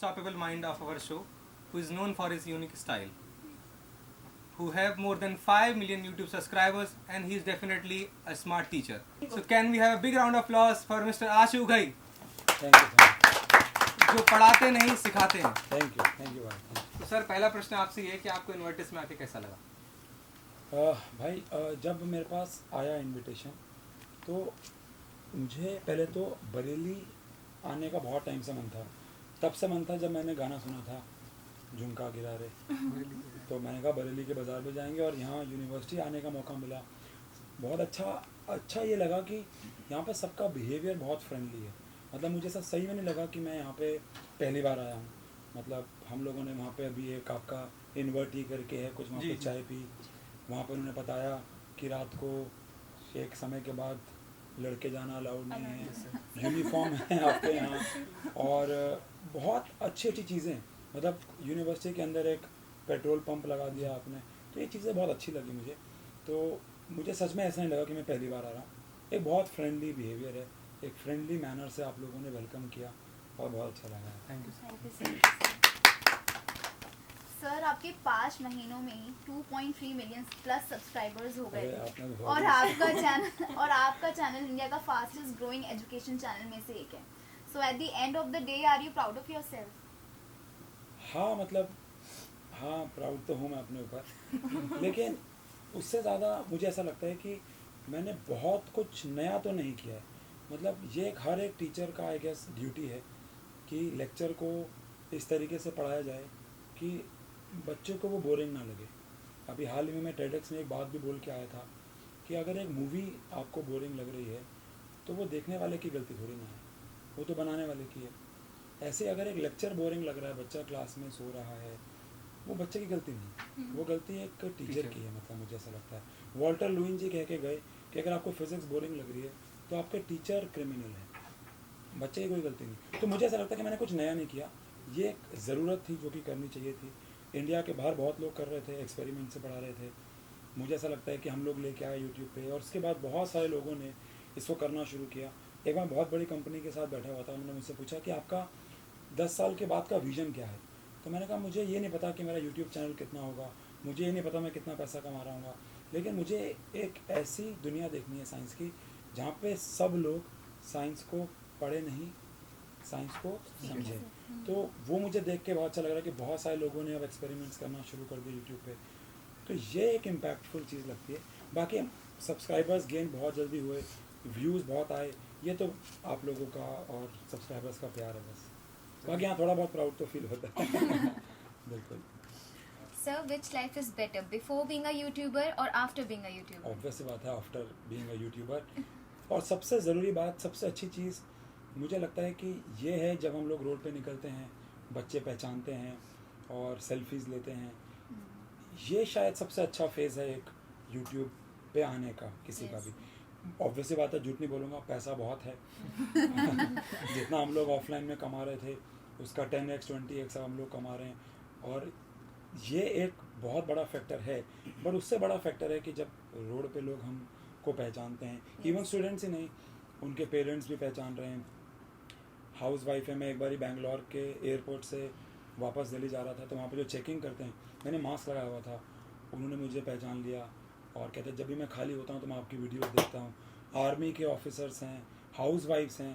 unstoppable mind of our show, who is known for his unique style, who have more than 5 million YouTube subscribers, and he is definitely a smart teacher. So can we have a big round of applause for Mr. Ashu Ghai? Thank you जो पढ़ाते नहीं सिखाते हैं. Thank you भाई. तो sir पहला प्रश्न आपसे ये है कि आपको इन्वर्टिस में आके कैसा लगा? भाई जब मेरे पास आया इनविटेशन तो मुझे पहले तो बरेली आने का बहुत टाइम से मन था. तब से मन था जब मैंने गाना सुना था झुमका गिरा रे, तो मैंने कहा बरेली के बाज़ार में जाएंगे और यहाँ यूनिवर्सिटी आने का मौका मिला. बहुत अच्छा ये लगा कि यहाँ पे सबका बिहेवियर बहुत फ्रेंडली है. मतलब मुझे ऐसा सही में नहीं लगा कि मैं यहाँ पे पहली बार आया हूँ. मतलब हम लोगों ने वहाँ पे अभी एक आपका इन्वर्टी करके है कुछ, वहाँ पे चाय पी. वहाँ पर उन्होंने बताया कि रात को एक समय के बाद लड़के जाना अलाउड नहीं है, यूनिफॉर्म है आपके यहाँ, और बहुत अच्छी चीज़ें. मतलब यूनिवर्सिटी के अंदर एक पेट्रोल पंप लगा दिया आपने, तो ये चीज़ें बहुत अच्छी लगी मुझे. तो मुझे सच में ऐसा नहीं लगा कि मैं पहली बार आ रहा हूँ. एक बहुत फ्रेंडली बिहेवियर है, एक फ्रेंडली मैनर से आप लोगों ने वेलकम किया और बहुत अच्छा लगा. Thank you sir. आपके 5 महीनों में ही 2.3 मिलियन प्लस सब्सक्राइबर्स हो गए और आपका चैनल इंडिया का फास्टेस्ट ग्रोइंग एजुकेशन चैनल में से एक है. So at the end of the day are you proud of yourself? हाँ, मतलब हाँ, प्राउड तो हूँ मैं अपने ऊपर, लेकिन उससे ज़्यादा मुझे ऐसा लगता है कि मैंने बहुत कुछ नया तो नहीं किया है. मतलब ये हर एक टीचर का आई गेस ड्यूटी है कि लेक्चर को इस तरीके से पढ़ाया जाए कि बच्चों को वो बोरिंग ना लगे. अभी हाल ही में मैं टेडेक्स में एक बात भी बोल के आया था कि अगर एक मूवी आपको बोरिंग लग रही है तो वो देखने वाले की गलती थोड़ी ना है, वो तो बनाने वाले की है. ऐसे अगर एक लेक्चर बोरिंग लग रहा है, बच्चा क्लास में सो रहा है, वो बच्चे की गलती नहीं, वो गलती एक टीचर की है. मतलब मुझे ऐसा लगता है. वॉल्टर लुईन जी कह के गए कि अगर आपको फिजिक्स बोरिंग लग रही है तो आपके टीचर क्रिमिनल है, बच्चे की कोई गलती नहीं. तो मुझे ऐसा लगता है कि मैंने कुछ नया नहीं किया. ये एक ज़रूरत थी जो कि करनी चाहिए थी. इंडिया के बाहर बहुत लोग कर रहे थे, एक्सपेरिमेंट से पढ़ा रहे थे. मुझे ऐसा लगता है कि हम लोग लेके आए यूट्यूब पे, और उसके बाद बहुत सारे लोगों ने इसको करना शुरू किया. एक बार बहुत बड़ी कंपनी के साथ बैठा हुआ था, उन्होंने मुझसे पूछा कि आपका 10 साल के बाद का विज़न क्या है. तो मैंने कहा मुझे ये नहीं पता कि मेरा यूट्यूब चैनल कितना होगा, मुझे ये नहीं पता मैं कितना पैसा कमा रहा हूँ, लेकिन मुझे एक ऐसी दुनिया देखनी है साइंस की जहाँ पे सब लोग साइंस को पढ़े नहीं, साइंस को समझें. तो वो मुझे देख के बहुत अच्छा लग रहा है कि बहुत सारे लोगों ने अब एक्सपेरिमेंट्स करना शुरू कर दिए यूट्यूब पे. तो ये एक इम्पैक्टफुल चीज़ लगती है. बाकी सब्सक्राइबर्स गेन बहुत जल्दी हुए, व्यूज़ बहुत आए, ये तो आप लोगों का और सब्सक्राइबर्स का प्यार है बस. बाकी यहाँ थोड़ा बहुत प्राउड तो फील होता है. बिल्कुल. Sir, which life is better, before being a YouTuber or after being a YouTuber? Obvious बात है, आफ्टर बीइंग अ यूट्यूबर. और सबसे ज़रूरी बात, सबसे अच्छी चीज़ मुझे लगता है कि ये है जब हम लोग रोड पे निकलते हैं, बच्चे पहचानते हैं और सेल्फीज़ लेते हैं. ये शायद सबसे अच्छा फेज़ है एक यूट्यूब पे आने का किसी का भी. ऑब्वियसली बात है, झूठ नहीं बोलूँगा, पैसा बहुत है. जितना हम लोग ऑफलाइन में कमा रहे थे उसका 10x 20x हम लोग कमा रहे हैं. और ये एक बहुत बड़ा फैक्टर है. बट उससे बड़ा फैक्टर है कि जब रोड पे लोग हमको पहचानते हैं, इवन स्टूडेंट्स ही नहीं, उनके पेरेंट्स भी पहचान रहे हैं. हाउस वाइफ है. मैं एक बार बैंगलोर के एयरपोर्ट से वापस दिल्ली जा रहा था, तो वहाँ पे जो चेकिंग करते हैं, मैंने मास्क लगाया हुआ था, उन्होंने मुझे पहचान लिया और कहते हैं जब भी मैं खाली होता हूँ तो मैं आपकी वीडियोस देखता हूँ. आर्मी के ऑफिसर्स हैं, हाउस वाइफ्स हैं,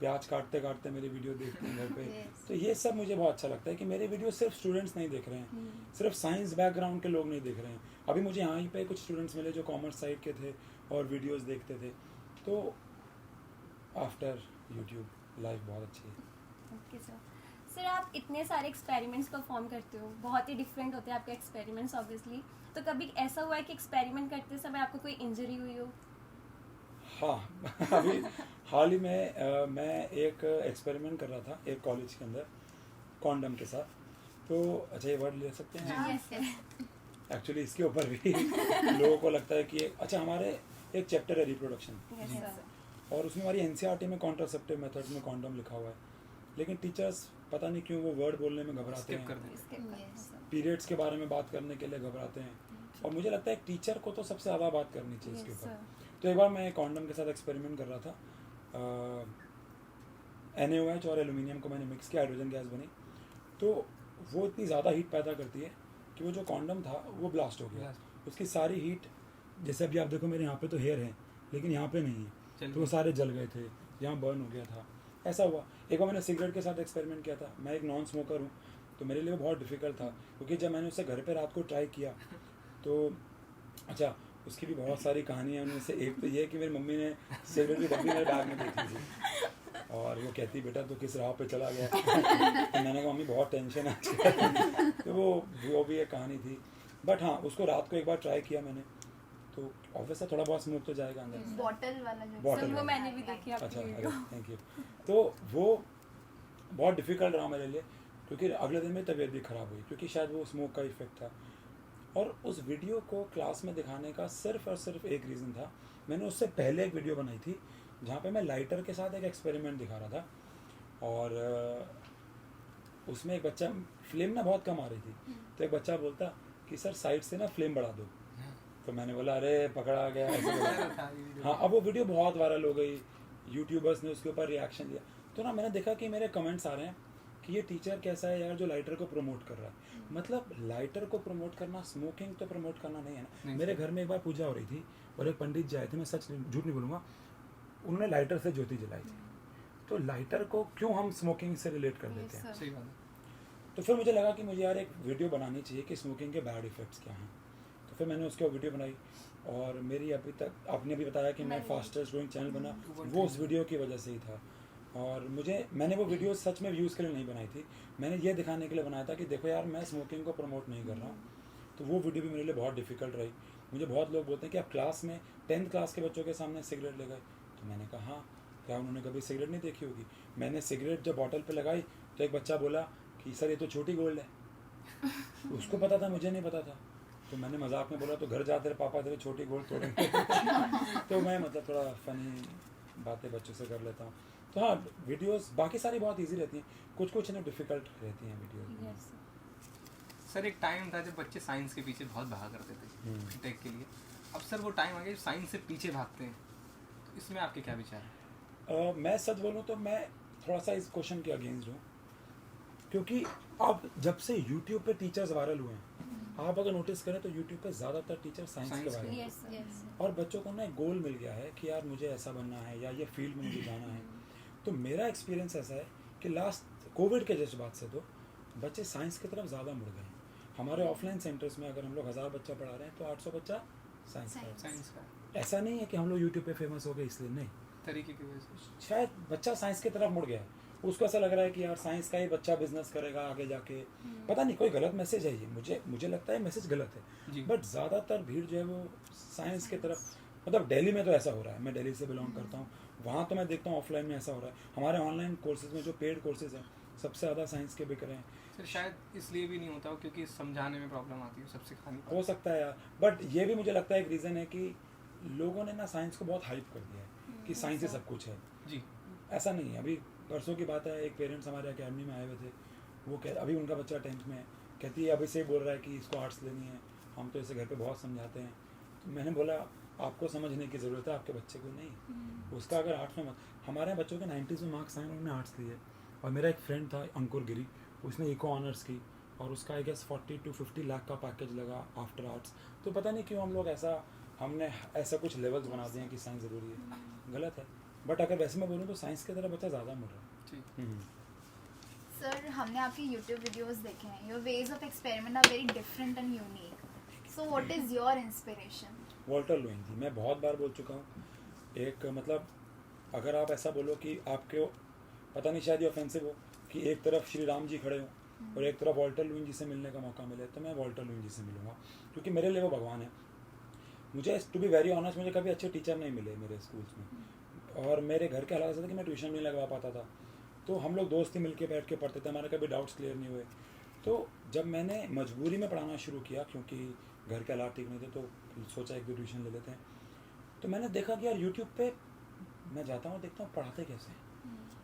प्याज काटते काटते मेरी वीडियो देखते हैं घर पे. तो ये सब मुझे बहुत अच्छा लगता है कि मेरे वीडियो सिर्फ स्टूडेंट्स नहीं देख रहे हैं, सिर्फ साइंस बैकग्राउंड के लोग नहीं देख रहे हैं. अभी मुझे यहाँ पे कुछ स्टूडेंट्स मिले जो कॉमर्स साइड के थे और वीडियोस देखते थे. तो आफ्टर यूट्यूब लाइफ बहुत अच्छी है. Okay sir. सर, आप इतने सारे एक्सपेरिमेंट्स परफॉर्म करते हो, बहुत ही डिफरेंट होते हैं आपके एक्सपेरिमेंट्स ऑब्वियसली. तो कभी ऐसा हुआ है कि एक्सपेरिमेंट करते समय आपको कोई इंजरी हुई हो? हाँ, अभी हाल ही में मैं एक एक्सपेरिमेंट कर रहा था एक कॉलेज के अंदर कॉन्डम के साथ. तो अच्छा, ये वर्ड ले सकते हैं? Yes sir. एक्चुअली इसके ऊपर भी लोगों को लगता है कि अच्छा, हमारे एक चैप्टर है रिप्रोडक्शन, यस सर. और उसमें हमारी एनसीईआरटी में कॉन्ट्रासेप्टिव मेथड्स में कॉन्डम लिखा हुआ है, लेकिन टीचर्स पता नहीं क्यों वो वर्ड बोलने में घबराते हैं, पीरियड्स के बारे में बात करने के लिए घबराते हैं. और मुझे लगता है एक टीचर को तो सबसे ज़्यादा बात करनी चाहिए इसके ऊपर. तो एक बार मैं कॉन्डम के साथ एक्सपेरिमेंट कर रहा था. NaOH और एल्यूमिनियम को मैंने मिक्स किया, हाइड्रोजन गैस बनी, तो वो इतनी ज़्यादा हीट पैदा करती है कि वो जो कॉन्डम था वो ब्लास्ट हो गया, उसकी सारी हीट, जैसे अभी आप देखो मेरे यहाँ पे तो हेयर है लेकिन यहाँ पे नहीं है, तो वो सारे जल गए थे, यहाँ बर्न हो गया था। ऐसा हुआ। एक बार मैंने सिगरेट के साथ एक्सपेरिमेंट किया था। मैं एक नॉन स्मोकर हूँ, तो मेरे लिए वो बहुत डिफ़िकल्ट था, क्योंकि जब मैंने उसे घर पे रात को ट्राई किया तो अच्छा, उसकी भी बहुत सारी कहानियाँ उनमें से एक तो ये है कि मेरी मम्मी ने सिगरेट की डब्बी मेरे बैग में देखी थी और वो कहती बेटा तो किस राह पे चला गया। तो मैंने कहा मम्मी बहुत टेंशन है। तो वो भी एक कहानी थी। बट हाँ, उसको रात को एक बार ट्राई किया मैंने, तो ऑब्वियसली थोड़ा बहुत स्मोक तो जाएगा अंदर। बॉटल वाला जो बॉटल सर वो वाला। मैंने भी देखी अच्छा, आपकी अरे वीडियो। Thank you. तो वो बहुत डिफ़िकल्ट रहा मेरे लिए, क्योंकि अगले दिन मेरी तबीयत भी ख़राब हुई, क्योंकि शायद वो स्मोक का इफेक्ट था। और उस वीडियो को क्लास में दिखाने का सिर्फ और सिर्फ एक रीज़न था। मैंने उससे पहले एक वीडियो बनाई थी जहाँ पे मैं लाइटर के साथ एक एक्सपेरिमेंट दिखा रहा था, और उसमें एक बच्चा, फ्लेम ना बहुत कम आ रही थी, तो एक बच्चा बोलता कि सर साइड से ना फ्लेम बढ़ा दो। तो मैंने बोला अरे पकड़ा गया, ऐसे बोला। हाँ, अब वो वीडियो बहुत वायरल हो गई, यूट्यूबर्स ने उसके ऊपर रिएक्शन दिया। तो ना मैंने देखा कि मेरे कमेंट्स आ रहे हैं कि ये टीचर कैसा है यार जो लाइटर को प्रमोट कर रहा है। मतलब लाइटर को प्रमोट करना, स्मोकिंग तो प्रमोट करना नहीं है ना। मेरे घर में एक बार पूजा हो रही थी और एक पंडित जी आए थे, मैं सच झूठ नहीं बोलूँगा, उन्होंने लाइटर से ज्योति जलाई थी। तो लाइटर को क्यों हम स्मोकिंग से रिलेट कर देते हैं? सही बात है। तो फिर मुझे लगा कि मुझे यार एक वीडियो बनानी चाहिए कि स्मोकिंग के बैड इफ़ेक्ट्स क्या हैं। तो फिर मैंने उसके वीडियो बनाई, और मेरी अभी तक, आपने भी बताया कि मैं फास्टेस्ट ग्रोइंग चैनल बना, वो उस वीडियो की वजह से ही था। और मैंने वो वीडियो सच में व्यूज़ के लिए नहीं बनाई थी, मैंने ये दिखाने के लिए बनाया था कि देखो यार मैं स्मोकिंग को प्रमोट नहीं कर रहा हूँ। तो वो वीडियो भी मेरे लिए बहुत डिफ़िकल्ट रही। मुझे बहुत लोग बोलते हैं कि आप क्लास में 10th क्लास के बच्चों के सामने सिगरेट ले गए। तो मैंने कहा हाँ, क्या उन्होंने कभी सिगरेट नहीं देखी होगी? मैंने सिगरेट जब बॉटल पे लगाई तो एक बच्चा बोला कि सर ये तो छोटी गोल्ड है। उसको पता था, मुझे नहीं पता था। तो मैंने मजाक में बोला तो घर जा तेरे पापा तेरे छोटी गोल्ड तोड़ेंगे। तो मैं मतलब थोड़ा फनी बातें बच्चों से कर लेता हूँ। तो हाँ, वीडियोस बाकी सारी बहुत इजी रहती हैं, कुछ कुछ ना डिफ़िकल्ट रहती हैं वीडियोस। यस सर एक टाइम था जब बच्चे साइंस के पीछे बहुत भागा करते थे टेक के लिए। अब सर वो टाइम आ गया साइंस से पीछे भागते हैं, तो इसमें आपके क्या विचार हैं? मैं सच बोलूँ तो मैं थोड़ा सा इस क्वेश्चन के अगेंस्ट हूँ, क्योंकि अब जब से यूट्यूब पे टीचर्स वायरल हुए हैं, आप अगर नोटिस करें तो यूट्यूब पे ज़्यादातर टीचर साइंस के वायरल हैं। यस यस और बच्चों को ना एक गोल मिल गया है कि यार मुझे ऐसा बनना है या ये फील्ड में मुझे जाना है। तो मेरा एक्सपीरियंस ऐसा है कि लास्ट कोविड के जस्ट बाद से तो बच्चे साइंस की तरफ ज़्यादा मुड़ गए हैं। हमारे ऑफलाइन सेंटर्स में अगर हम लोग 1000 बच्चा पढ़ा रहे हैं तो 800 बच्चा साइंस का है। साइंस का ऐसा नहीं है कि हम लोग यूट्यूब पे फेमस हो गए इसलिए, नहीं, तरीके की वजह से। शायद बच्चा साइंस की तरफ मुड़ गया है। उसको ऐसा लग रहा है कि यार साइंस का ही बच्चा बिजनेस करेगा आगे जाके। पता नहीं, कोई गलत मैसेज है ये, मुझे लगता है मैसेज गलत जी। है। बट ज़्यादातर भीड़ जो है वो साइंस की तरफ, मतलब दिल्ली में तो ऐसा हो रहा है, मैं दिल्ली से बिलोंग करता हूँ, वहाँ तो मैं देखता हूँ ऑफलाइन में ऐसा हो रहा है। हमारे ऑनलाइन कोर्सेज में जो पेड कोर्सेज हैं सबसे ज़्यादा साइंस के बिक रहे हैं। सर शायद इसलिए भी नहीं होता हो क्योंकि समझाने में प्रॉब्लम आती है, सबसे खानी हो सकता है यार, बट ये भी मुझे लगता है एक रीज़न है कि लोगों ने ना साइंस को बहुत हाइप कर दिया है कि साइंस ही सब कुछ है। जी। ऐसा नहीं है। अभी परसों की बात है, एक पेरेंट्स हमारे अकेडमी में आए हुए थे, वो अभी उनका बच्चा 10th में है, कहती है अभी से बोल रहा है कि इसको आर्ट्स लेनी है, हम तो इसे घर पे बहुत समझाते हैं। तो मैंने बोला आपको समझने की ज़रूरत है, आपके बच्चे को नहीं। उसका अगर आर्ट्स में हमारे यहाँ बच्चों के 90s में मार्क्स आए, उन्होंने आर्ट्स लिए। और मेरा एक फ्रेंड था अंकुर गिरी, उसने इको ऑनर्स की और उसका आई गेस 40 to 50 लाख का पैकेज लगा आफ्टर आर्ट्स। तो पता नहीं क्यों हम लोग हमने ऐसा कुछ लेवल्स बना दिए हैं कि साइंस ज़रूरी है, गलत है। बट अगर वैसे मैं बोलूँ तो साइंस की तरफ बच्चा ज़्यादा मुड़ रहा है। ठीक। सर हमने आपके YouTube वीडियोस देखे हैं, your ways of experiment are very different and unique. So what is your inspiration? Walter Lewin ji, मैं बहुत बार बोल चुका हूँ। एक मतलब अगर आप ऐसा बोलो कि आपके, पता नहीं शायद ये ऑफेंसिव हो कि एक तरफ श्री राम जी खड़े हों और एक तरफ वॉल्टर लुइंग जी से मिलने का मौका मिले, तो मैं वॉल्टर लुइंग जी से मिलूँगा, क्योंकि मेरे लिए वो भगवान है। मुझे टू बी वेरी ऑनेस्ट, मुझे कभी अच्छे टीचर नहीं मिले मेरे स्कूल्स में, और मेरे घर के हालात ऐसे थे कि मैं ट्यूशन नहीं लगवा पाता था। तो हम लोग दोस्त ही मिल के बैठ के पढ़ते थे, हमारे कभी डाउट्स क्लियर नहीं हुए। तो जब मैंने मजबूरी में पढ़ाना शुरू किया, क्योंकि घर के हालात ठीक नहीं थे, तो सोचा एक दो ट्यूशन ले लेते हैं। तो मैंने देखा कि यार यूट्यूब पे मैं जाता हूँ, देखता हूँ पढ़ाते कैसे हैं,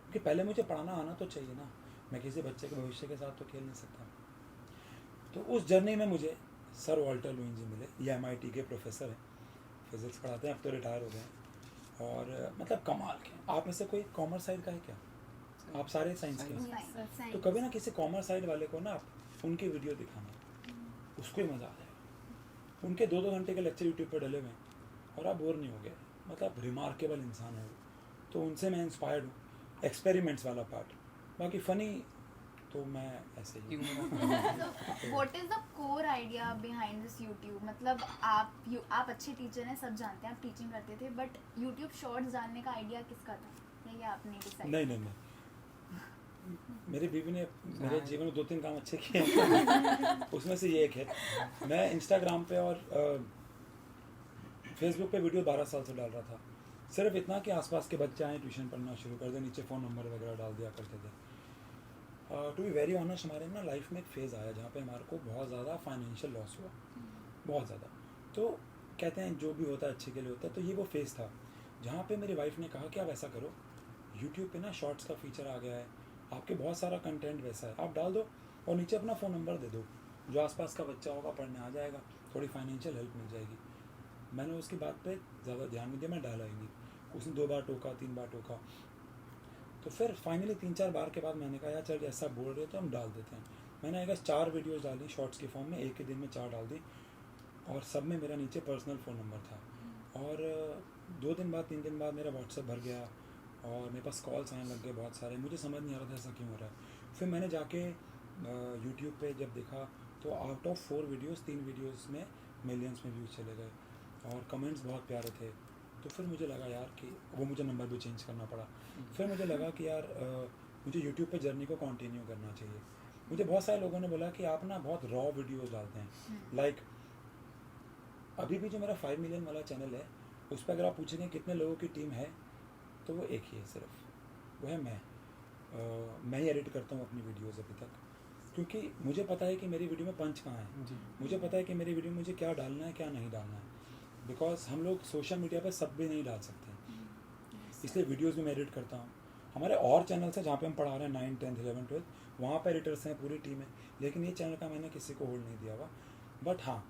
क्योंकि पहले मुझे पढ़ाना आना तो चाहिए ना, मैं किसी बच्चे के भविष्य के साथ तो खेल नहीं सकता। तो उस जर्नी में मुझे सर वॉल्टर लुइंग जी मिले। ये MIT के प्रोफेसर हैं, फिजिक्स पढ़ाते हैं, अब तो रिटायर हो गए हैं, और मतलब कमाल के। आप में से कोई कॉमर्स साइड का है क्या? आप सारे साइंस के हैं। Science. तो कभी ना किसी कॉमर्स साइड वाले को ना आप उनकी वीडियो दिखाना, उसको ही मज़ा आ जाएगा। उनके 2-2 घंटे के लेक्चर यूट्यूब पर डले हुए हैं और आप बोर नहीं हो गए। मतलब रिमार्केबल इंसान है वो, तो उनसे मैं इंस्पायर्ड हूँ। एक्सपेरिमेंट्स वाला पार्ट, बाकी फ़नी तो मैं ऐसे ही हूँ। So, what is the core idea behind this YouTube? मतलब आप अच्छे टीचर हैं, सब जानते हैं, आप टीचिंग करते थे, बट YouTube शॉर्ट्स डालने का आइडिया किसका था? ये आपने डिसाइड? नहीं, मेरी बीवी ने मेरे जीवन में 2-3 काम अच्छे किए हैं। उसमें से ये एक है, मैं इंस्टाग्राम पे और फेसबुक पे वीडियो 12 साल से डाल रहा था। सिर्फ इतना कि आसपास के बच्चे आए, ट्यूशन पढ़ना शुरू कर दे, नीचे फ़ोन नंबर वगैरह डाल दिया करते थे। टू बी वेरी ऑनेस्ट, हमारे ना लाइफ में एक फेज़ आया जहाँ पे हमारे को बहुत ज़्यादा फाइनेंशियल लॉस हुआ, बहुत ज़्यादा। तो कहते हैं जो भी होता है अच्छे के लिए होता है, तो ये वो फेज़ था जहाँ पे मेरी वाइफ ने कहा कि आप ऐसा करो, यूट्यूब पे ना शॉर्ट्स का फीचर आ गया है, आपके बहुत सारा कंटेंट वैसा है, आप डाल दो और नीचे अपना फ़ोन नंबर दे दो, जो आसपास का बच्चा होगा पढ़ने आ जाएगा, थोड़ी फाइनेंशियल हेल्प मिल जाएगी। मैंने उसकी बात पे ज़्यादा ध्यान नहीं दिया, मैं डाला ही नहीं। उसने 2 बार टोका, 3 बार टोका, तो फिर फाइनली 3-4 बार के बाद मैंने कहा यार चल ऐसा बोल रहे तो हम डाल देते हैं। मैंने अगर 4 वीडियोज़ डाली शॉर्ट्स के फॉर्म में, एक ही दिन में 4 डाल दी, और सब में मेरा नीचे पर्सनल फ़ोन नंबर था। और 2 दिन बाद 3 दिन बाद मेरा व्हाट्सएप भर गया और मेरे पास कॉल्स आने लग गए बहुत सारे। मुझे समझ नहीं आ रहा था ऐसा क्यों हो रहा है। फिर मैंने जाके यूट्यूब पे जब देखा तो आउट ऑफ 4 वीडियोज़ 3 वीडियोज़ में मिलियंस में व्यूज़ चले गए और कमेंट्स बहुत प्यारे थे। तो फिर मुझे लगा यार कि वो, मुझे नंबर भी चेंज करना पड़ा। फिर मुझे लगा कि यार मुझे यूट्यूब पे जर्नी को कंटिन्यू करना चाहिए। मुझे बहुत सारे लोगों ने बोला कि आप ना बहुत रॉ वीडियोज़ डालते हैं, लाइक अभी भी जो मेरा 5 मिलियन वाला चैनल है उस पर अगर आप पूछेंगे कितने लोगों की टीम है तो वो एक ही है सिर्फ, वो है मैं ही एडिट करता हूँ अपनी वीडियोज़ अभी तक, क्योंकि मुझे पता है कि मेरी वीडियो में पंच कहाँ है, मुझे पता है कि मेरी वीडियो में मुझे क्या डालना है क्या नहीं डालना है। बिकॉज हम लोग सोशल मीडिया पर सब भी नहीं डाल सकते, इसलिए वीडियोज़ भी मैं एडिट करता हूँ। हमारे और चैनल्स हैं जहाँ पे हम पढ़ा रहे हैं 9, 10, 11, 12, वहाँ पर एडिटर्स हैं, पूरी टीम है, लेकिन ये चैनल का मैंने किसी को होल्ड नहीं दिया हुआ। बट हाँ,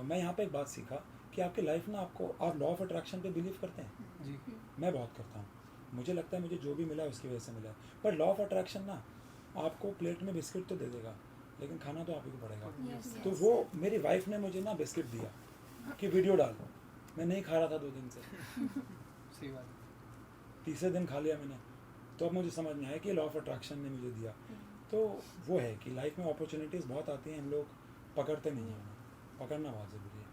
मैं यहाँ पे एक बात सीखा कि आपकी लाइफ ना आप लॉ ऑफ अट्रैक्शन पे बिलीव करते हैं जी। मैं बहुत करता हूँ। मुझे लगता है मुझे जो भी मिला है उसकी वजह से मिला है, पर लॉ ऑफ अट्रैक्शन ना आपको प्लेट में बिस्किट तो दे देगा लेकिन खाना तो आप ही को पड़ेगा। तो वो मेरी वाइफ ने मुझे ना बिस्किट दिया कि वीडियो डाल, मैं नहीं खा रहा था 2 दिन से, सही बात। तीसरे दिन खा लिया मैंने। तो अब मुझे समझ में आया कि लॉ ऑफ अट्रैक्शन ने मुझे दिया। तो वो है कि लाइफ में अपॉर्चुनिटीज़ बहुत आती हैं, हम लोग पकड़ते नहीं हैं, पकड़ना बहुत ज़रूरी है।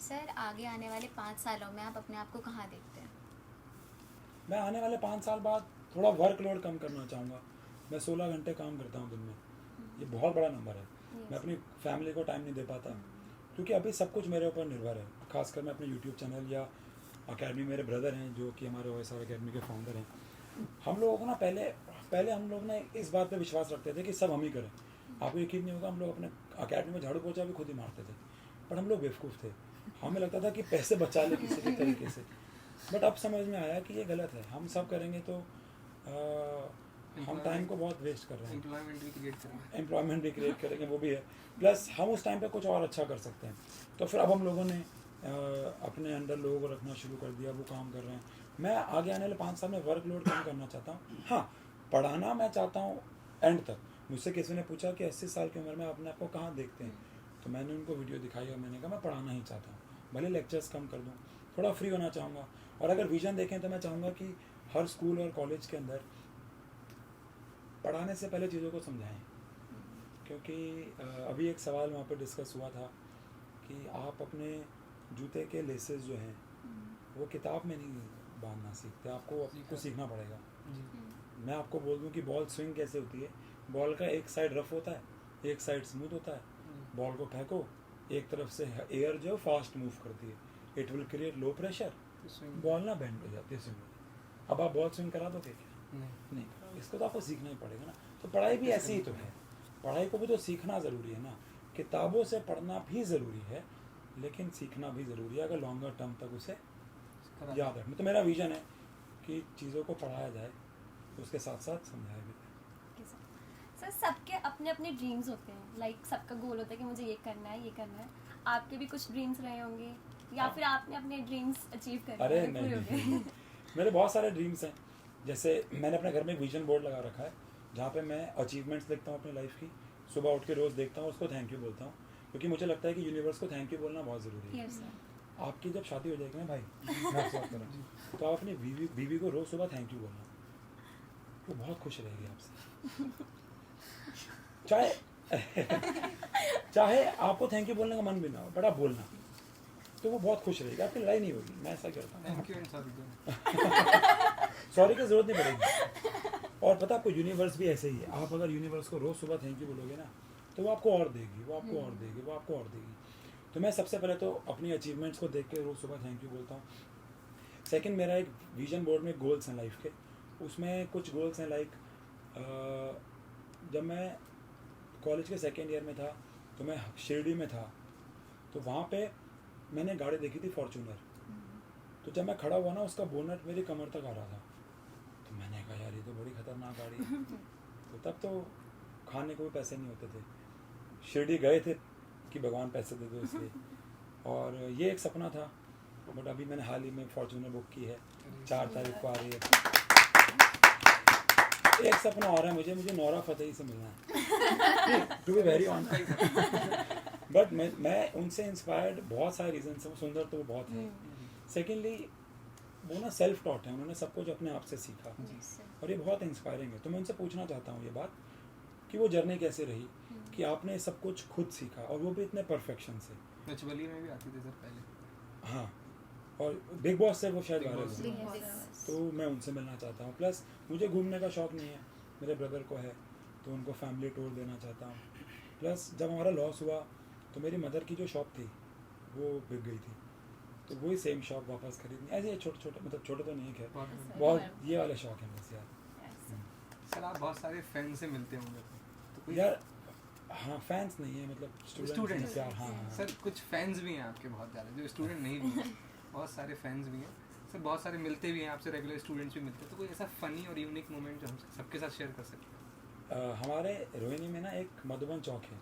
सर आगे आने वाले 5 सालों में आप अपने आप को कहाँ देखते हैं? मैं आने वाले 5 साल बाद थोड़ा वर्कलोड कम करना चाहूँगा। मैं 16 घंटे काम करता हूँ दिन में, ये बहुत बड़ा नंबर है। मैं अपनी फैमिली को टाइम नहीं दे पाता क्योंकि अभी सब कुछ मेरे ऊपर निर्भर है। खासकर मैं अपने यूट्यूब चैनल या अकेडमी, मेरे ब्रदर हैं जो कि हमारे OSR अकेडमी के फाउंडर हैं। हम लोगों को ना पहले हम लोग ना इस बात पे विश्वास रखते थे कि सब हम ही करें। आपको यकीन नहीं होगा, हम लोग अपने अकेडमी में झाड़ू पोछा भी खुद ही मारते थे, पर हम लोग बेवकूफ़ थे। हमें लगता था कि पैसे बचा ले किसी भी तरीके से, बट अब समझ में आया कि ये गलत है। हम सब करेंगे तो हम टाइम को बहुत वेस्ट कर रहे हैं। एम्प्लॉयमेंट भी क्रिएट करेंगे, वो भी है, प्लस हम उस टाइम पे कुछ और अच्छा कर सकते हैं। तो फिर अब हम लोगों ने अपने अंडर लोगों को रखना शुरू कर दिया, वो काम कर रहे हैं। मैं आगे आने वाले 5 साल में वर्कलोड कम करना चाहता हूँ। हाँ, पढ़ाना मैं चाहता हूँ एंड तक। मुझसे किसी ने पूछा कि 80 साल की उम्र में अपने आप को कहाँ देखते हैं, तो मैंने उनको वीडियो दिखाई और मैंने कहा मैं पढ़ाना ही चाहता हूँ, भले लेक्चर्स कम कर दूँ, थोड़ा फ्री होना चाहूँगा। और अगर विजन देखें तो मैं चाहूँगा कि हर स्कूल और कॉलेज के अंदर पढ़ाने से पहले चीज़ों को समझाएं, क्योंकि अभी एक सवाल वहाँ पे डिस्कस हुआ था कि आप अपने जूते के लेसेस जो हैं वो किताब में नहीं बांधना सीखते, आपको सीखना पड़ेगा। मैं आपको बोल दूँ कि बॉल स्विंग कैसे होती है, बॉल का एक साइड रफ होता है, एक साइड स्मूथ होता है। बॉल को फेंको, एक तरफ से एयर जो फास्ट मूव करती है, it will create low pressure, ball ना बेंड हो जाती है स्विंग में। अब आप बॉल स्विंग करा दोगे क्या? नहीं, इसको तो आपको सीखना ही पड़ेगा ना। तो पढ़ाई भी ऐसी ही तो है, पढ़ाई को भी तो सीखना ज़रूरी है ना। किताबों से पढ़ना भी ज़रूरी है लेकिन सीखना भी ज़रूरी है अगर लॉन्गर टर्म तक उसे याद रखना। तो मेरा विज़न है कि चीज़ों को पढ़ाया जाए, उसके साथ साथ समझाया भी जाए। सर सबके अपने अपने ड्रीम्स होते हैं, लाइक सबका गोल होता है कि मुझे ये करना है, ये करना है। आपके भी कुछ ड्रीम्स रहे होंगे या फिर आपने अपने ड्रीम्स अचीव कर अरे लिए? नहीं, मेरे बहुत सारे ड्रीम्स हैं। जैसे मैंने अपने घर में एक विजन बोर्ड लगा रखा है जहाँ पे मैं अचीवमेंट्स देखता हूँ अपनी लाइफ की, सुबह उठ के रोज़ देखता हूँ, उसको थैंक यू बोलता हूँ, क्योंकि मुझे लगता है कि यूनिवर्स को थैंक यू बोलना बहुत ज़रूरी है। Yes sir. आपकी जब शादी हो जाएगी ना भाई, मैं आपसे बात कर रहा हूँ, तो आप अपनी बीवी को रोज़ सुबह थैंक यू बोलना, वो बहुत खुश रहेगी आपसे। चाहे आपको थैंक यू बोलने का मन भी ना हो, बट आप बोलना, तो वो बहुत खुश रहेगी, आपकी लड़ाई नहीं होगी। मैं ऐसा करता हूँ। Thank you and sorry. Sorry की जरूरत नहीं पड़ेगी। और पता आपको यूनिवर्स भी ऐसे ही है, आप अगर यूनिवर्स को रोज़ सुबह थैंक यू बोलोगे ना, तो वो आपको और देगी, वो आपको और देगी, वो आपको और देगी। तो मैं सबसे पहले तो अपनी अचीवमेंट्स को देख के रोज़ सुबह थैंक यू बोलता हूँ। सेकंड, मेरा एक विजन बोर्ड में गोल्स हैं लाइफ के, उसमें कुछ गोल्स हैं लाइक जब मैं कॉलेज के सेकेंड ईयर में था तो मैं शिरडी में था, तो वहाँ पे मैंने गाड़ी देखी थी फॉर्च्यूनर। तो जब मैं खड़ा हुआ ना, उसका बोनट मेरी कमर तक आ रहा था, तो मैंने कहा यार ये तो बड़ी खतरनाक गाड़ी है। तो तब तो खाने को भी पैसे नहीं होते थे, शिरडी गए थे कि भगवान पैसे दे दो इसलिए। और ये एक सपना था, बट अभी मैंने हाल ही में फॉर्च्यूनर बुक की है, 4 तारीख को आ रही है। एक सपना और है मुझे नौरा फतेही से मिलना है, to be very honest. But मैं उनसे इंस्पायर्ड बहुत सारे रीजन से, वो सुंदर तो वो बहुत है। सेकेंडली वो ना सेल्फ टॉट है, उन्होंने सब कुछ अपने आप से सीखा और ये बहुत इंस्पायरिंग है। तो मैं उनसे पूछना चाहता हूँ ये बात कि वो जर्नी कैसे रही कि आपने सब कुछ खुद सीखा और वो भी इतने परफेक्शन से। बचपली में भी आती थी सर पहले। हाँ, और बिग बॉस से वो शायद Big वायरल Boss हुए। तो मैं उनसे मिलना चाहता हूँ। प्लस मुझे घूमने का शौक़ नहीं है, मेरे ब्रदर को है, तो उनको फैमिली टूर देना चाहता हूँ। प्लस जब हमारा लॉस हुआ तो मेरी मदर की जो शॉप थी वो बिक गई थी, तो वही सेम शॉप वापस खरीदनी। ऐसे छोटे छोटे, मतलब छोटे तो नहीं है, बहुत ये वाले शौक हैं बस यार। सर आप बहुत सारे फ्रेंड से मिलते होंगे तो कोई यार हाँ, फैंस नहीं है, मतलब स्टूडेंट्स यार। हाँ हाँ। सर कुछ फैंस भी हैं आपके बहुत ज़्यादा, जो स्टूडेंट नहीं भी हैं, बहुत सारे फैंस भी हैं सर, बहुत सारे मिलते भी हैं आपसे, रेगुलर स्टूडेंट्स भी मिलते हैं। तो कोई ऐसा फनी और यूनिक मोमेंट जो हम सबके साथ शेयर कर सकते हैं? हमारे रोहिणी में ना एक मधुबन चौक है,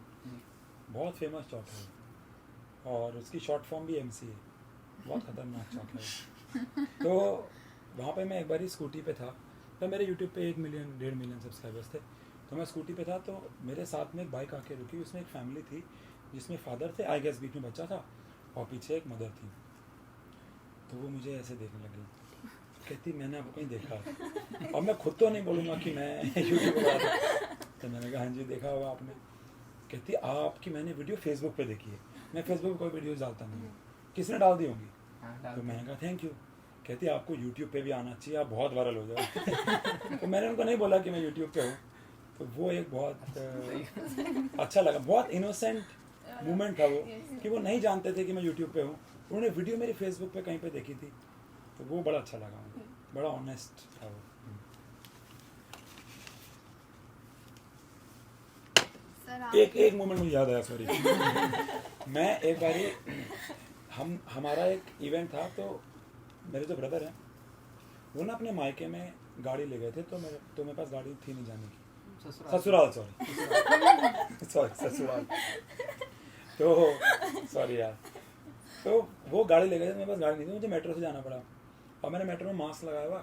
बहुत फेमस चौक है, और उसकी शॉर्ट फॉर्म भी MC है, बहुत खतरनाक चौक है। तो वहाँ पे मैं एक बार स्कूटी पे था, तो मेरे यूट्यूब पे 1 मिलियन 1.5 मिलियन सब्सक्राइबर्स थे। तो मैं स्कूटी पे था, तो मेरे साथ में एक बाइक आके रुकी, उसमें एक फैमिली थी जिसमें फादर थे, आई गेस बीच में बच्चा था, और पीछे एक मदर थी। तो वो मुझे ऐसे देखने लगी, कहती मैंने आपको कहीं देखा है। और मैं खुद तो नहीं बोलूँगा कि मैं यूट्यूब पर था, तो मैंने कहा हाँ जी देखा होगा आपने। कहती आपकी मैंने वीडियो फेसबुक पे देखी है। मैं फेसबुक पे कोई वीडियोस डालता नहीं हूँ, किसने डाल दी होंगी? तो मैंने कहा थैंक यू। कहती आपको यूट्यूब पे भी आना चाहिए, आप बहुत वायरल हो जाओ। तो मैंने उनको नहीं बोला कि मैं यूट्यूब पे हूँ। तो वो एक बहुत अच्छा लगा, बहुत इनोसेंट मोमेंट था वो, कि वो नहीं जानते थे कि मैं यूट्यूब पे हूँ, उन्होंने वीडियो मेरी फेसबुक पे कहीं पे देखी थी, तो वो बड़ा अच्छा लगा मुझे, बड़ा ऑनेस्ट था वो। एक मोमेंट मुझे याद आया, सॉरी। मैं एक बारी हमारा एक इवेंट था, तो मेरे जो ब्रदर हैं वो ना अपने मायके में गाड़ी ले गए थे, तो मेरे पास गाड़ी थी नहीं जाने की, ससुराल ससुराल। तो सॉरी यार, तो वो गाड़ी ले गए थे, मेरे पास गाड़ी नहीं थी, मुझे मेट्रो से जाना पड़ा, और मैंने मेट्रो में मास्क लगाया हुआ,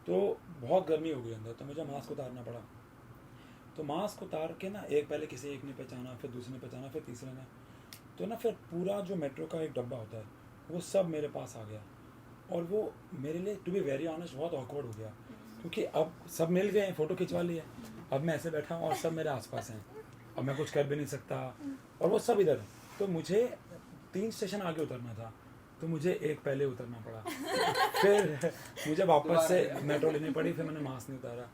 तो बहुत गर्मी हो गई अंदर, तो मुझे मास्क उतारना पड़ा। तो मास्क उतार के ना, एक ने पहचाना, फिर दूसरे ने पहचाना, फिर तीसरे ने, तो ना फिर पूरा जो मेट्रो का एक डब्बा होता है वो सब मेरे पास आ गया, और वो मेरे लिए टू बी वेरी ऑनेस्ट बहुत ऑकवर्ड हो गया, क्योंकि अब सब मिल गए, फ़ोटो खिंचवा लिए, अब मैं ऐसे बैठा हूँ और सब मेरे आसपास हैं, अब मैं कुछ कर भी नहीं सकता, और वो सब इधर है। तो मुझे 3 स्टेशन आगे उतरना था, तो मुझे एक पहले उतरना पड़ा, फिर मुझे वापस से मेट्रो लेनी पड़ी, फिर मैंने मास्क नहीं उतारा।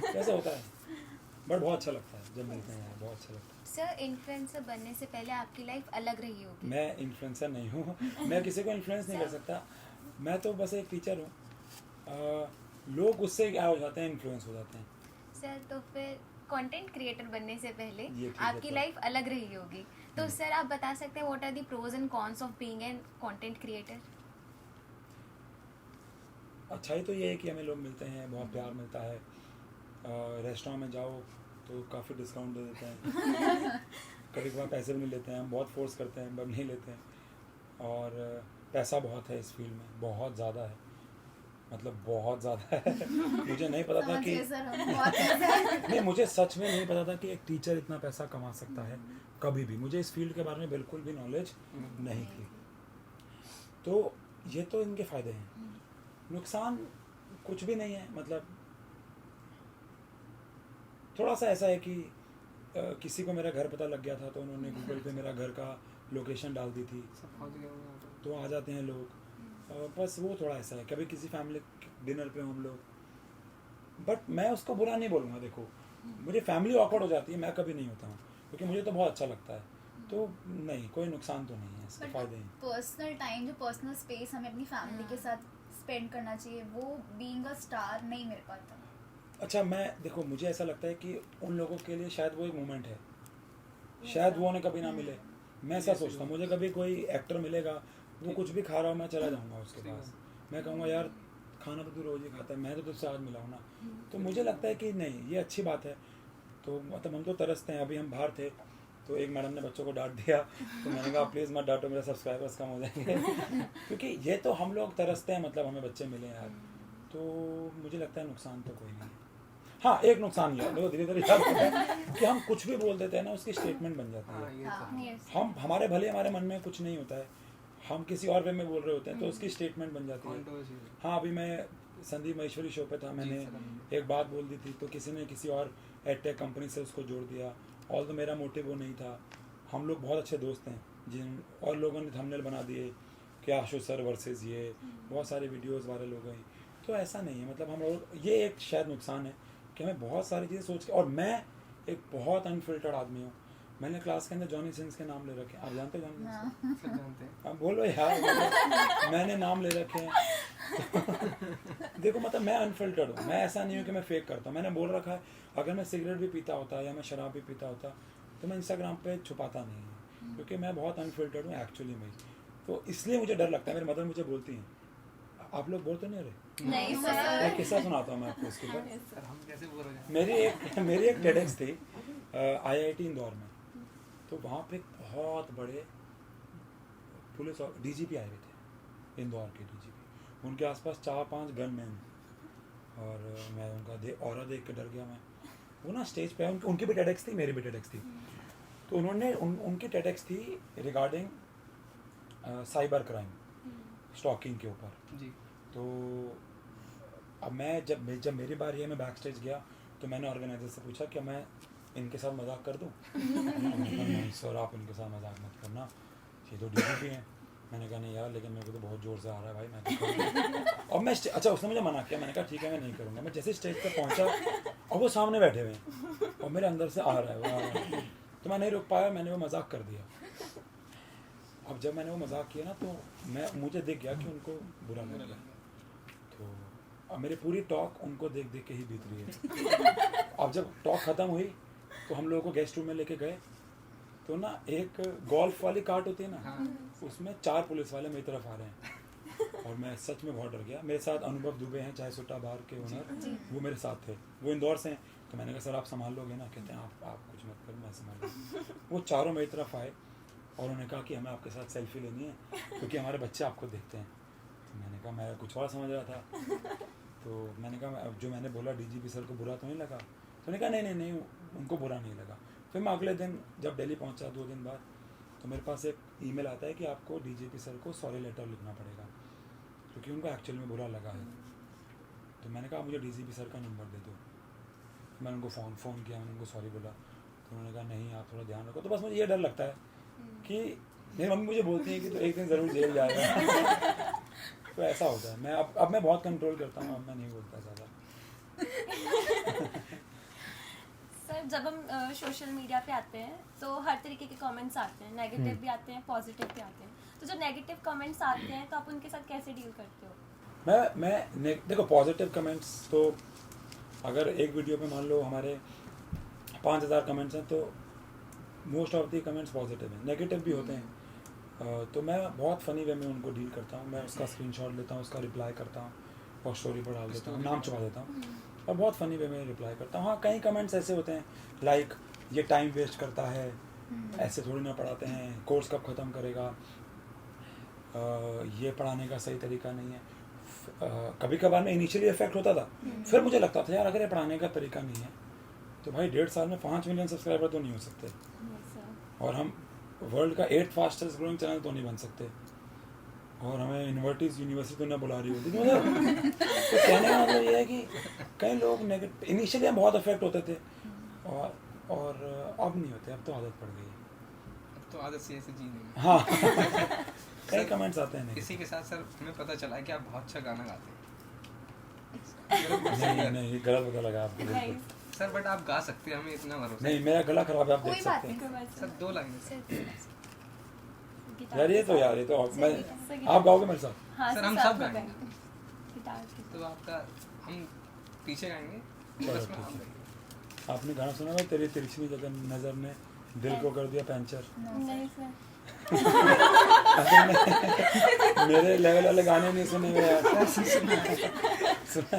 कैसे होता है, बट बहुत अच्छा लगता है जब मिलते हैं, बहुत अच्छा लगता है। सर इन्फ्लुएंसर बनने से पहले आपकी लाइफ अलग रही होगी। मैं इन्फ्लुएंसर नहीं हूँ, मैं किसी को इन्फ्लुएंस नहीं कर सकता, मैं तो बस एक टीचर हूँ। लोग उससे क्या हो जाते हैं, इन्फ्लुएंस हो जाते हैं। सर तो फिर कंटेंट क्रिएटर बनने से पहले ये ठीक है आपकी तो। लाइफ अलग रही होगी, तो सर आप बता सकते हैं what are the pros and cons of being an content creator? अच्छाई तो ये है कि हमें लोग मिलते हैं, बहुत प्यार मिलता है, रेस्टोरेंट में जाओ तो काफ़ी डिस्काउंट दे देते हैं, कभी कभार पैसे भी नहीं लेते हैं, हम बहुत फोर्स करते हैं पर नहीं लेते हैं, और पैसा बहुत है इस फील्ड में, बहुत ज़्यादा है, मतलब बहुत ज़्यादा है। मुझे नहीं पता था समझ कि गए सर हम, बहुत पैसा है। नहीं, मुझे सच में नहीं पता था कि एक टीचर इतना पैसा कमा सकता है कभी भी। मुझे इस फील्ड के बारे में बिल्कुल भी नॉलेज नहीं थी। तो ये तो इनके फ़ायदे हैं, नुकसान कुछ भी नहीं है। मतलब थोड़ा सा ऐसा है कि किसी को मेरा घर पता लग गया था तो उन्होंने गूगल पे मेरा घर का लोकेशन डाल दी थी, तो आ जाते हैं लोग। बस वो थोड़ा ऐसा है। कभी किसी फैमिली डिनर पे हम लोग, बट मैं उसको बुरा नहीं बोलूँगा। देखो, मुझे फैमिली ऑकवर्ड हो जाती है, मैं कभी नहीं होता हूँ, क्योंकि मुझे तो बहुत अच्छा लगता है। तो नहीं, कोई नुकसान तो नहीं है, इसके फ़ायदे हैं। पर्सनल टाइम, जो पर्सनल स्पेस हमें अपनी फैमिली के साथ स्पेंड करना चाहिए, वो बीइंग अ स्टार नहीं मिल पाता। अच्छा, मैं देखो, मुझे ऐसा लगता है कि उन लोगों के लिए शायद वो एक मोमेंट है, शायद वो उन्हें कभी ना मिले। मैं ऐसा सोचता हूँ, मुझे कभी कोई एक्टर मिलेगा, वो कुछ भी खा रहा हो, मैं चला जाऊँगा उसके पास, मैं कहूँगा यार खाना तो तू रोज़ ही खाता है, मैं तो तुझसे आज मिला हूँ ना। तो मुझे लगता है कि नहीं, ये अच्छी बात है। तो मतलब हम तो तरसते हैं। अभी हम बाहर थे तो एक मैडम ने बच्चों को डांट दिया, तो मैंने कहा प्लीज़ मत डांटो, मेरे सब्सक्राइबर्स कम हो जाएंगे। क्योंकि ये तो हम लोग तरसते हैं, मतलब हमें बच्चे मिले यार। तो मुझे लगता है नुकसान तो कोई नहीं है। हाँ, एक नुकसान ये है, देखो धीरे धीरे याद आता है कि हम कुछ भी बोल देते हैं ना, उसकी स्टेटमेंट बन जाती है। Yes. हम हमारे भले हमारे मन में कुछ नहीं होता है, हम किसी और वे में बोल रहे होते हैं, तो उसकी स्टेटमेंट बन जाती है। हाँ, अभी मैं संदीप महेश्वरी शो पे था, मैंने एक बात बोल दी थी, तो किसी ने किसी और एडटेक कंपनी से उसको जोड़ दिया। ऑल तो मेरा मोटिव वो नहीं था। हम लोग बहुत अच्छे दोस्त हैं, जिन और लोगों ने थंबनेल बना दिए कि आशु सर वर्सेस ये, बहुत सारे वीडियोस वायरल हो गई। तो ऐसा नहीं है, मतलब हम लोग, ये एक शायद नुकसान है कि हमें बहुत सारी चीज़ें सोच के, और मैं एक बहुत अनफिल्टर्ड आदमी हूँ। मैंने क्लास के अंदर जॉनी सिंस के नाम ले रखे हैं, आप जानते हो जॉनी सिंस? आप बोलो यार, मैंने नाम ले रखे हैं। देखो, मतलब मैं अनफिल्टर्ड हूँ, मैं ऐसा नहीं हूँ कि मैं फेक करता हूँ। मैंने बोल रखा है, अगर मैं सिगरेट भी पीता होता या मैं शराब भी पीता होता तो मैं इंस्टाग्राम पे छुपाता नहीं है, क्योंकि मैं बहुत अनफिल्टर्ड हूँ एक्चुअली में। तो इसलिए मुझे डर लगता है। मेरी मदर मुझे बोलती हैं, आप लोग बोल तो नहीं रहे? नहीं एक किस्सा सुनाता हूँ मैं आपको इसके ऊपर। सर हम कैसे बोल रहे हैं? मेरी एक टेडेक्स थी IIT इंदौर में। तो वहाँ पे बहुत बड़े पुलिस और DGP आए हुए थे, इंदौर के DGP। उनके आसपास 4-5 गनमैन, और मैं उनका ऑरा देख के डर गया मैं। वो ना स्टेज पे, उनकी भी टेडेक्स थी, मेरी भी टेडेक्स थी। तो उन्होंने उनकी टेडेक्स थी रिगार्डिंग साइबर क्राइम, स्टॉकिंग के ऊपर। जी। तो अब मैं जब मेरी बारी है, मैं बैक स्टेज गया, तो मैंने ऑर्गेनाइजर से पूछा कि मैं इनके साथ मजाक कर दूं? नहीं सर, आप इनके साथ मजाक मत करना, ये तो DGP हैं। मैंने कहा नहीं यार, लेकिन मेरे को तो बहुत ज़ोर से आ रहा है भाई, मैं तो करूँगा। और मैं अच्छा, उसने मुझे मना किया। मैंने कहा ठीक है, मैं नहीं करूँगा। मैं जैसे स्टेज पर पहुँचा और वो सामने बैठे हुए हैं और मेरे अंदर से आ रहा है, वो आ रहा है, तो मैं नहीं रुक पाया, मैंने वो मजाक कर दिया। अब जब मैंने वो मजाक किया ना, तो मुझे दिख गया कि उनको बुरा लग गया। तो अब मेरी पूरी टॉक उनको देख देख के ही बीत रही है। अब जब टॉक ख़त्म हुई तो हम लोगों को गेस्ट रूम में लेके गए, तो ना एक गोल्फ वाली कार्ट होती है ना, उसमें 4 पुलिस वाले मेरी तरफ आ रहे हैं, और मैं सच में बहुत डर गया। मेरे साथ अनुभव दुबे हैं, चाय सुट्टा बार के ओनर, वो मेरे साथ थे, वो इंदौर से हैं। तो मैंने कहा सर आप संभाल लोगे ना? कहते हैं आप कुछ मत करो, मैं संभाल लूँगा। वो चारों मेरी तरफ आए और उन्होंने कहा कि हमें आपके साथ सेल्फी लेनी है, क्योंकि हमारे बच्चे आपको देखते हैं। तो मैंने कहा मैं कुछ और समझ रहा था। तो मैंने कहा जो मैंने बोला DGP सर को बुरा तो नहीं लगा? तो उन्होंने कहा नहीं, उनको बुरा नहीं लगा। फिर मैं अगले दिन जब दिल्ली पहुंचा 2 दिन बाद, तो मेरे पास एक ईमेल आता है कि आपको DGP सर को सॉरी लेटर लिखना पड़ेगा, क्योंकि उनको एक्चुअली में बुरा लगा है। तो मैंने कहा मुझे DGP सर का नंबर दे दो। मैंने उनको फ़ोन किया, मैंने उनको सॉरी बोला, तो उन्होंने कहा नहीं आप थोड़ा ध्यान रखो। तो बस मुझे ये डर लगता है कि मेरी मम्मी मुझे बोलती है कि तो एक दिन ज़रूर जेल जाएगा। तो ऐसा होता है। मैं अब मैं बहुत कंट्रोल करता हूँ, अब मैं नहीं बोलता ज़्यादा। सर, जब हम सोशल मीडिया पे आते हैं तो हर तरीके के कमेंट्स आते हैं, नेगेटिव भी आते हैं, पॉजिटिव भी आते हैं। तो जब नेगेटिव कमेंट्स आते हैं तो आप उनके साथ कैसे डील करते हो? देखो, पॉजिटिव कमेंट्स तो अगर एक वीडियो पे मान लो हमारे 5000 कमेंट्स हैं, तो most of the comments positive हैं। नेगेटिव भी होते हैं, तो मैं बहुत फ़नी वे में उनको डील करता हूँ। मैं उसका स्क्रीनशॉट लेता हूँ, उसका रिप्लाई करता हूँ और स्टोरी पर डाल देता हूँ, नाम छुपा देता हूँ, और बहुत फ़नी वे में रिप्लाई करता हूँ। हाँ, कई कमेंट्स ऐसे होते हैं लाइक ये टाइम वेस्ट करता है, ऐसे थोड़ी ना पढ़ाते हैं, कोर्स कब ख़त्म करेगा, ये पढ़ाने का सही तरीका नहीं है। कभी कभार में इनिशियली इफेक्ट होता था, फिर मुझे लगता था यार अगर ये पढ़ाने का तरीका नहीं है तो भाई 1.5 साल में 5 मिलियन सब्सक्राइबर तो नहीं हो सकते, और हम वर्ल्ड का 8th फास्टेस्ट ग्रोइंग चैनल तो नहीं बन सकते, और हमें यूनिवर्सिटी तो ना बुला रही होती। मतलब तो कहने का मतलब ये है कि कई लोग नेगेटिव इनिशियली हम बहुत अफेक्ट होते थे, और अब नहीं होते, अब तो आदत पड़ गई है। अब तो आदत से ऐसे जी नहीं। हाँ कई कमेंट्स आते हैं इसी के साथ सर हमें पता चला है कि आप बहुत अच्छा गाना गाते हैं। नहीं ये गलत पता लगा आपको, बिल्कुल सर बट आप गा सकते हैं, हमें इतना भरोसा नहीं, मेरा गला खराब है, आप कोई देख बात सकते हैं। नहीं। सर 2 लाइन यार ये तो मैं आप गाओगे मेरे साथ? हाँ सर हम साथ सब में गाएंगे, गिटार की। तो आपका हम पीछे गाएंगे, चलो बस में ठीक आप है। गाइए। आपने गाना सुना है तेरी तिरछी नजर ने दिल को कर दिया पंचर? नहीं सर, असल में मेरे लेवल वाले गाने नहीं सुने हुए यार। सुना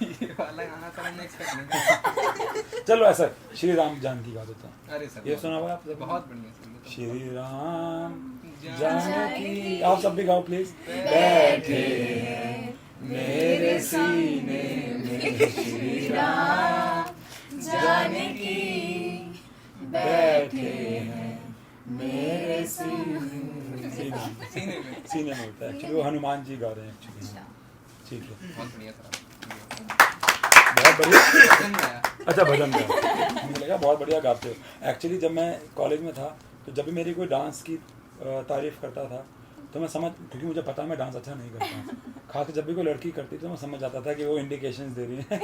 ये वाला गाना सर हमने एक्सपेक्ट नहीं किया। चलो ऐसा श्री राम जानकी गा देता हूँ। अरे सर ये सुना हुआ आपने? बहुत बढ़िया सर, ये तो श्री राम जानकी जानकी, आप सब भी गाओ प्लीज। बैठे मेरे सीने में श्री राम जानकी, बैठे हैं मेरे सीने में। सीने में होता है एक्चुअली, वो हनुमान जी गा रहे हैं एक्चुअली। ठीक है, बहुत बढ़िया सर, बहुत बढ़िया। पसंद आया। अच्छा भजन गाओ, मुझे लगा बहुत बढ़िया गाते हो। एक्चुअली जब मैं कॉलेज में था तो जब भी मेरी कोई डांस की तारीफ करता था तो मैं समझ, क्योंकि मुझे पता मैं डांस अच्छा नहीं करता, खास जब भी कोई लड़की करती तो मैं समझ जाता था कि वो इंडिकेशंस दे रही है।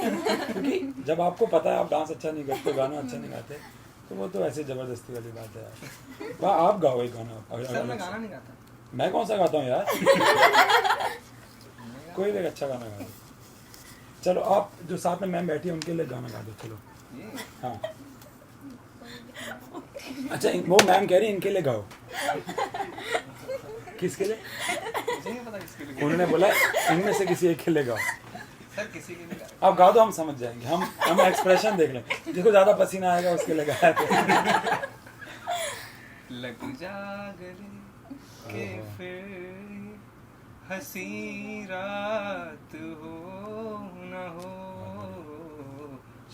क्योंकि जब आपको पता है आप डांस अच्छा नहीं करते, गाना अच्छा नहीं गाते, तो वो तो ऐसे ज़बरदस्ती वाली बात है यार। वाह आप गाओ एक गाना। सर मैं गाना नहीं गाता। मैं कौन सा गाता हूँ यार? कोई भी एक अच्छा गाना गा दो। चलो आप जो साथ में मैम बैठी है उनके लिए गाना गा दो। चलो ये हाँ अच्छा वो मैम कह रही है इनके लिए गाओ। किसके लिए? मुझे नहीं पता किसके लिए। उन्होंने बोला इनमें से किसी एक के लिए गाओ। सर किसी के लिए आप गा दो, हम समझ जाएंगे, हम एक्सप्रेशन देख लें, जिसको ज्यादा पसीना आएगा उसके लिए गाया तो। लग जा गले के फिर हंसी रात हो न हो,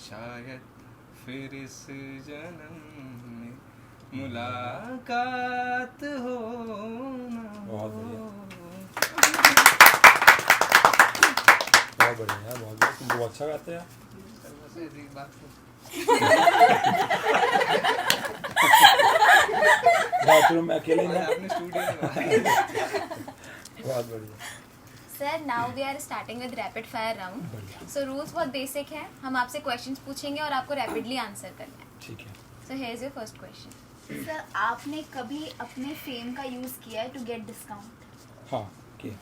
शायद फिर इस जन्म में मुलाकात हो न बहुत हो। बहुत बढ़िया यार, बहुत बढ़िया, तुम बहुत अच्छा गाते हैं यार। सर बस ऐसी बात तो बाथरूम में अकेले ना। आपने स्टूडियो में गाया। बहुत बढ़िया। Sir now we are starting with rapid fire round. So rules बहुत बेसिक है, हम आपसे क्वेश्चंस पूछेंगे और आपको रैपिडली आंसर करना है। ठीक है। So here is your first question. Sir आपने कभी अपने फेम का यूज किया है टू गेट डिस्काउंट? हाँ किया,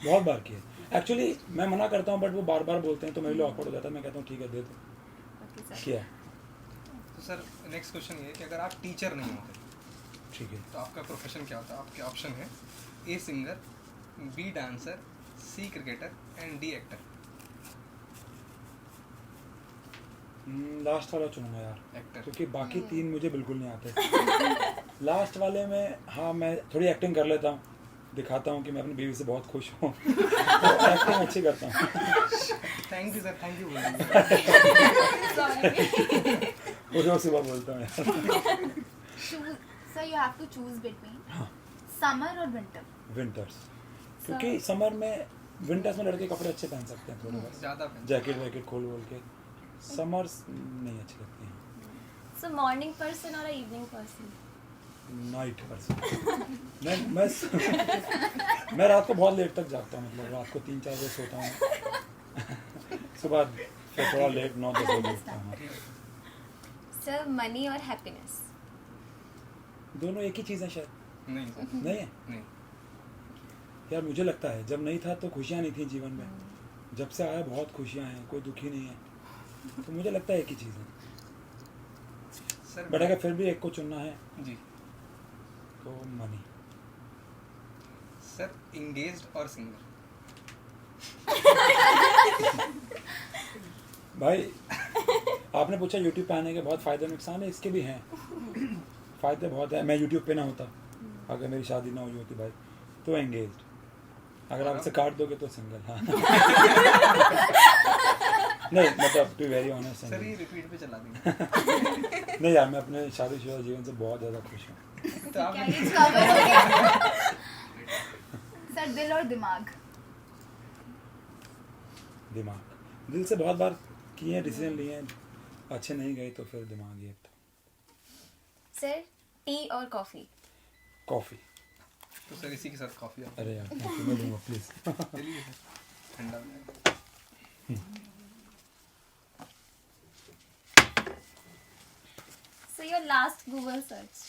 बहुत बार किया। एक्चुअली मैं मना करता हूँ बट वो बार बार बोलते हैं तो मेरे लिए ऑकवर्ड हो जाता है। मैं कहता हूँ ठीक है दे दो। किया। तो सर नेक्स्ट क्वेश्चन ये है कि अगर आप टीचर नहीं होते ठीक है। तो आपका प्रोफेशन क्या होता है? आपके ऑप्शन है A singer, B dancer, C cricketer and D actor. Last वाला चुनूंगा यार, एक्टर। क्योंकि बाकी 3 मुझे बिल्कुल नहीं आते। लास्ट वाले में हाँ मैं थोड़ी एक्टिंग कर लेता हूँ, दिखाता हूँ कि मैं अपनी बीवी से बहुत खुश हूँ। तो एक्टिंग अच्छी करता हूँ। Thank you sir, thank you वो रोज सुबह बोलता हूँ यार। Sir you have to choose between summer और विंटर। विंटर्स, क्योंकि समर में विंटर्स में लड़के कपड़े अच्छे पहन सकते हैं थोड़े बहुत, ज़्यादा जैकेट वैकेट खोल बोल के। समर्स नहीं अच्छी लगती हैं। सो मॉर्निंग पर्सन और इवनिंग पर्सन? Night person. मैं रात को बहुत लेट तक जागता हूँ, मतलब रात को 3-4 बजे सोता हूँ। सुबह फिर थोड़ा लेट 9-10 बजे उठता हूँ। सर मनी और हैप्पीनेस? दोनों एक ही चीज़ है शायद। नहीं सर, नहीं है नहीं। यार, मुझे लगता है जब नहीं था तो खुशियाँ नहीं थी जीवन में, जब से आया बहुत खुशियाँ हैं, कोई दुखी नहीं है। तो मुझे लगता है एक ही चीज़ है। सर बट अगर फिर भी एक को चुनना है जी तो मनी। सर इंगेज्ड और सिंगल? भाई आपने पूछा यूट्यूब पे आने के बहुत फ़ायदे नुकसान है, इसके भी हैं। फ़ायदे बहुत है। मैं यूट्यूब पे ना होता अगर मेरी शादी ना हुई होती भाई, तो एंगेज्ड, अगर आप इसे काट दोगे तो सिंगल। हाँ नहीं मतलब टू वेरी ऑनेस्ट सर ये रिपीट पे चला देंगे। नहीं यार, मैं अपने शादीशुदा जीवन से बहुत ज़्यादा खुश हूँ। तो आप सर दिल और दिमाग। दिमाग, दिल से बहुत बार किए हैं, डिसीजन लिए हैं, अच्छे नहीं गए तो फिर दिमाग ही था। सर टी और कॉफी? कॉफ़ी। तो सर इसी के साथ कॉफी आप अरे यार कॉफ़ी मैं लूँगा प्लीज़। चलिए ठंडा हो जाएगा। So your last Google search.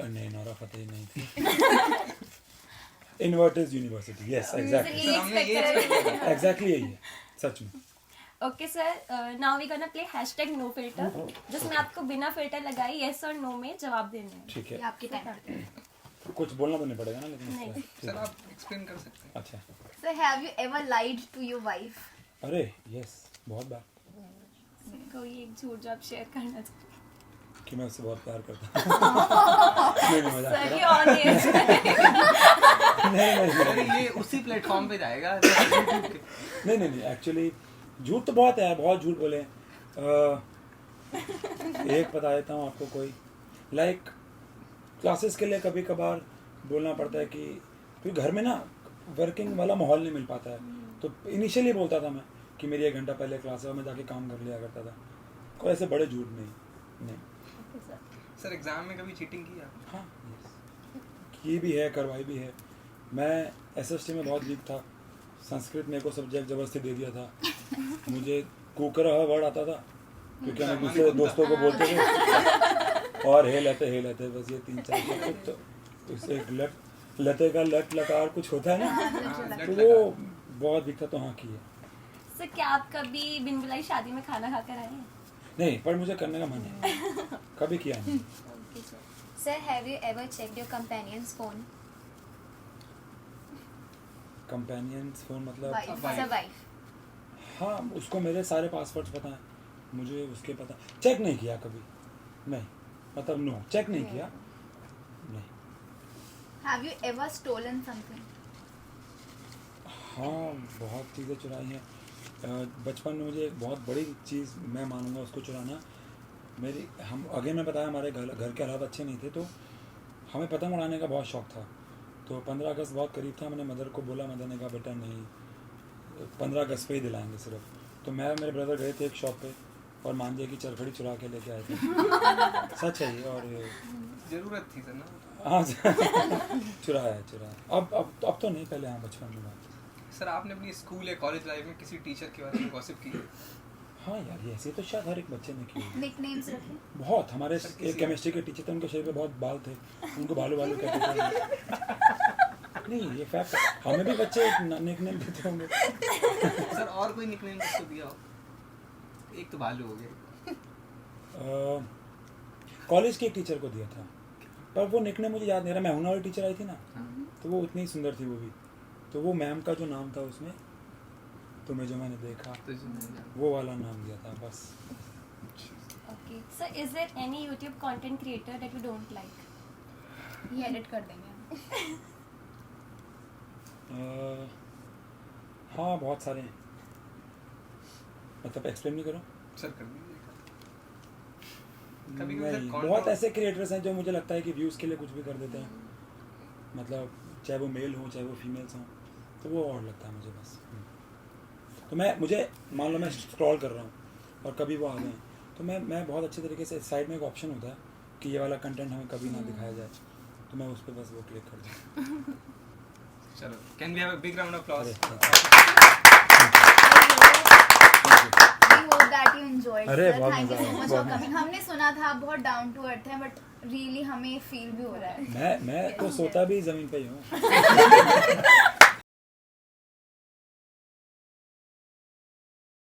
नहीं, नौरा फतेही नहीं थी। इन्वर्टेड यूनिवर्सिटी, यस एग्जैक्टली, ये हमने ये expect कर रहे एग्जैक्टली यही है सच में। Okay sir, now we gonna play #NoFilter, जिसमें आपको बिना फिल्टर लगाए yes और no में जवाब देने हैं। ठीक है, ये आपके टाइम पे। कुछ बोलना तो नहीं पड़ेगा ना लेकिन नहीं। इसका? ठीक सर है। आप एक्सप्लेन कर सकते हैं। अच्छा, sir have you ever lied to your wife? अरे यस बहुत बार कोई एक झूठ जो आप शेयर करना चाहते कि मैं उससे बहुत प्यार करता हूँ। नहीं, नहीं, मजाक सर कर ये रहा ऑन एज हूँ। नहीं सर ये उसी प्लेटफॉर्म पे जाएगा YouTube के। नहीं एक्चुअली झूठ तो बहुत है, बहुत झूठ बोले। एक बता देता हूँ आपको, कोई लाइक क्लासेस के लिए कभी कभार बोलना पड़ता है कि क्योंकि घर में ना वर्किंग वाला माहौल नहीं मिल पाता है, तो इनिशियली बोलता था मैं कि मेरी 1 घंटा पहले क्लास है और मैं जाके काम कर लिया करता था। कोई ऐसे बड़े झूठ नहीं। सर एग्जाम में कभी चीटिंग की आपने? हाँ yes. की भी है, करवाई भी है। मैं SST में बहुत वीक था, संस्कृत मेरे को सब्जेक्ट जबरदस्ती दे दिया था। मुझे कुकर वर्ड आता था क्योंकि हम दूसरे दोस्तों को बोलते थे और हे लेते बस ये 3-4 शब्द। तो उससे एक लते का लट लकार कुछ होता है ना, तो वो बहुत वीक था, तो हाँ की है। सर क्या आप कभी बिन बुलाई शादी में खाना खाकर आए हैं? नहीं, पर मुझे करने का मन है, कभी किया नहीं। Sir have you ever checked your companions phone? Companions phone मतलब? Wife. Sir wife? हाँ, उसको मेरे सारे पासवर्ड्स पता हैं, मुझे उसके पता। चेक नहीं किया कभी, नहीं मतलब नो, चेक नहीं किया, नहीं। Have you ever stolen something? हाँ, बहुत चीज़ें चुराई हैं। बचपन में मुझे एक बहुत बड़ी चीज़ मैं मानूंगा उसको चुराना। मैं बताया हमारे घर के हालात अच्छे नहीं थे, तो हमें पतंग उड़ाने का बहुत शौक था। तो 15 अगस्त बहुत करीब था, मैंने मदर को बोला, मदर ने कहा बेटा नहीं, 15 अगस्त पे ही दिलाएंगे सिर्फ। तो मैं और मेरे ब्रदर गए थे एक शॉप पे और मांझे की चरखड़ी चुरा के लेके आए थे। सच है ये, और जरूरत थी सर ना। हाँ चुराया। अब तो नहीं, पहले हाँ बचपन में बात। सर आपने अपनी स्कूल या कॉलेज लाइफ में किसी टीचर के बारे में गॉसिप की? हाँ यार, ये ऐसे तो शायद हर एक बच्चे ने की। निकनेम्स रखे? बहुत, हमारे सर, एक किसी- केमिस्ट्री के टीचर थे, उनके शरीर पे बहुत बाल थे, उनको बालू कहते थे। नहीं ये फैक्ट, हमें भी बच्चे निकनेम देते होंगे। सर और कोई निकनेम जिसको दिया हो? एक तो भालू हो गया। कॉलेज के एक टीचर को दिया था, पर वो निकनेम मुझे याद नहीं रहा। मैं वाली टीचर आई थी ना, तो वो उतनी सुंदर थी वो भी, तो वो मैम का जो नाम था उसमें, तुम्हें जो मैंने देखा, तो वो वाला नाम दिया था बस। Okay. Sir, is there any YouTube content creator that you don't like? ये एडिट कर देंगे। हाँ बहुत सारे हैं, मतलब एक्सप्लेन नहीं करो। सर कर दीजिए। कभी-कभी सर नहीं, content- बहुत ऐसे क्रिएटर्स हैं जो मुझे लगता है कि व्यूज़ के लिए कुछ भी कर देते हैं, मतलब चाहे वो मेल हो चाहे वो फीमेल्स हों, तो वो और लगता है मुझे बस। तो मुझे मान लो मैं स्क्रॉल कर रहा हूँ और कभी वो आ गए, तो मैं बहुत अच्छे तरीके से साइड में एक ऑप्शन होता है कि ये वाला कंटेंट हमें कभी ना दिखाया जाए, तो मैं उस पर बस वो क्लिक कर दूँ। चलो, can we have a big round of अरे applause? We hope that you enjoyed. अरे, Sir, बहुत thank you मजा so आया, much बहुत for coming. हमने सुना था आप बहुत डाउन टू अर्थ हैं, बट रियली हमें फील भी हो रहा है। मैं तो सोता भी ज़मीन पे ही हूँ।